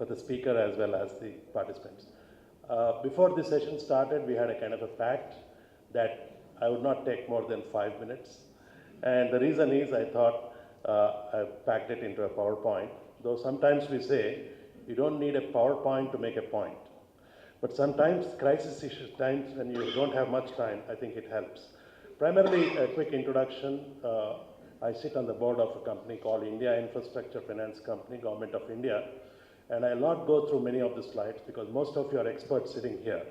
for the speaker as well as the participants. Before the session started, we had a kind of a pact that I would not take more than 5 minutes. And the reason is I thought I packed it into a PowerPoint, though sometimes we say you don't need a PowerPoint to make a point. But sometimes crisis issue times when you don't have much time, I think it helps. Primarily, a quick introduction. I sit on the board of a company called India Infrastructure Finance Company, Government of India. And I'll not go through many of the slides because most of you are experts sitting here.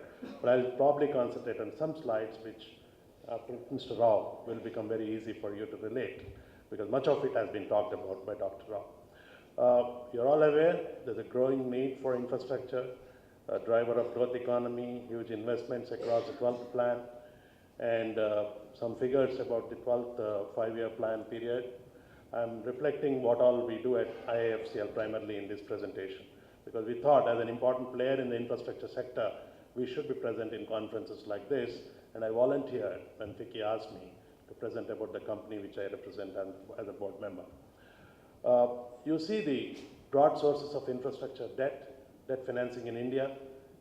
But I'll probably concentrate on some slides which, after Mr. Rao, will become very easy for you to relate because much of it has been talked about by Dr. Rao. You're all aware there's a growing need for infrastructure, a driver of growth economy, huge investments across the 12th plan, and some figures about the 12th five-year plan period. I'm reflecting what all we do at IIFCL primarily in this presentation, because we thought as an important player in the infrastructure sector, we should be present in conferences like this, and I volunteered when Vicky asked me to present about the company which I represent as a board member. You see the broad sources of infrastructure debt financing in India,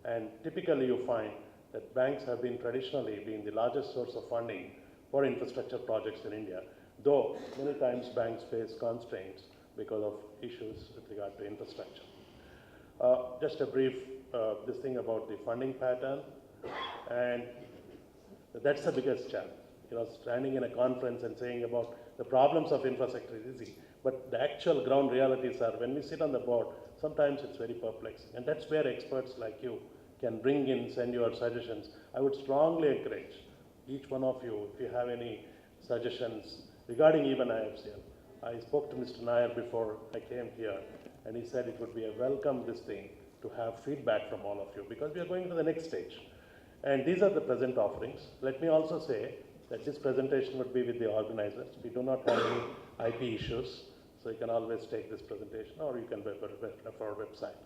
and typically you find that banks have been traditionally the largest source of funding for infrastructure projects in India, though many times banks face constraints because of issues with regard to infrastructure. Just a brief this thing about the funding pattern, and that's the biggest challenge. You know, standing in a conference and saying about the problems of infrastructure is easy, but the actual ground realities are when we sit on the board, sometimes it's very perplexing, and that's where experts like you can bring in, send your suggestions. I would strongly encourage each one of you, if you have any suggestions regarding even IFCL. I spoke to Mr. Nair before I came here, and he said it would be a welcome thing to have feedback from all of you, because we are going to the next stage. And these are the present offerings. Let me also say that this presentation would be with the organizers. We do not have any IP issues, so you can always take this presentation, or you can refer our website.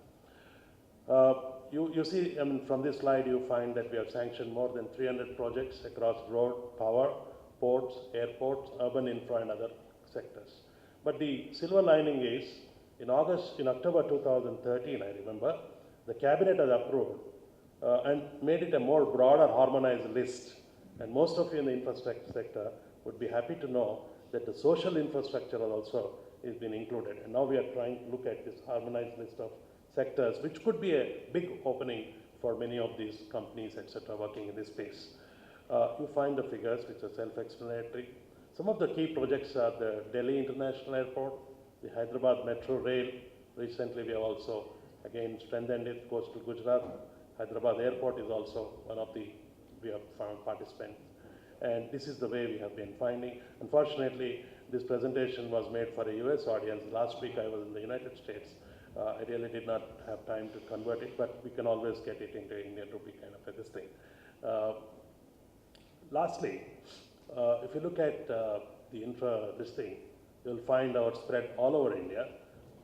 You see, I mean, from this slide, you find that we have sanctioned more than 300 projects across road, power, ports, airports, urban infra, and other sectors. But the silver lining is, in October 2013, I remember, the cabinet has approved and made it a more broader harmonized list. And most of you in the infrastructure sector would be happy to know that the social infrastructure also is being included. And now we are trying to look at this harmonized list of sectors, which could be a big opening for many of these companies, etc., working in this space. You find the figures which are self-explanatory. Some of the key projects are the Delhi International Airport, the Hyderabad Metro Rail. Recently we have also again strengthened it, Coastal Gujarat. Hyderabad Airport is also one of the, we have found participants. And this is the way we have been finding. Unfortunately, this presentation was made for a US audience. Last week I was in the United States. I really did not have time to convert it, but we can always get it into Indian rupee kind of this thing. Lastly, if you look at this thing, you'll find our spread all over India,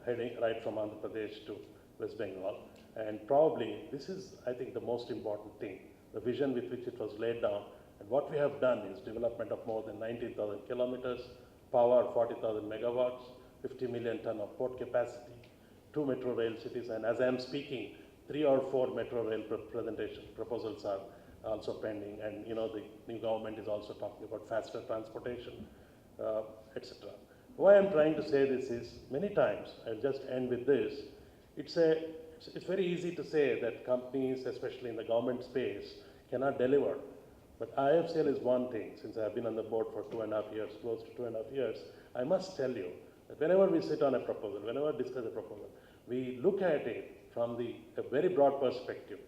heading right from Andhra Pradesh to West Bengal. And probably this is, I think, the most important thing, the vision with which it was laid down. And what we have done is development of more than 19,000 kilometers, power 40,000 megawatts, 50 million ton of port capacity, 2 metro rail cities, and as I am speaking, 3 or 4 metro rail proposals are also pending, and you know the new government is also talking about faster transportation, etc. Why I'm trying to say this is, many times, I'll just end with this, it's very easy to say that companies, especially in the government space, cannot deliver. But IFCL is one thing, since I have been on the board for 2.5 years, close to 2.5 years, I must tell you that whenever we sit on a proposal, whenever we discuss a proposal, we look at it from a very broad perspective.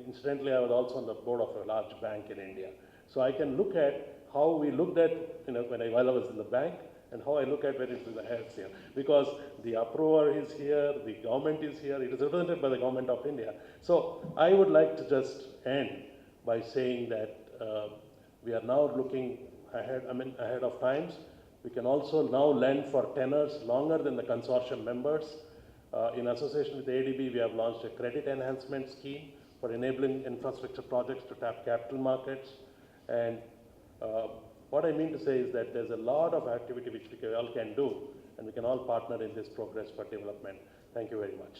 Incidentally, I was also on the board of a large bank in India. So I can look at how we looked at, you know, while I was in the bank, and how I look at when it's in the IFCL. Because the approver is here, the government is here, it is represented by the government of India. So I would like to just end by saying that we are now looking ahead, ahead of times. We can also now lend for tenors longer than the consortium members. In association with ADB, we have launched a credit enhancement scheme for enabling infrastructure projects to tap capital markets. And what I mean to say is that there's a lot of activity which we all can do, and we can all partner in this progress for development. Thank you very much.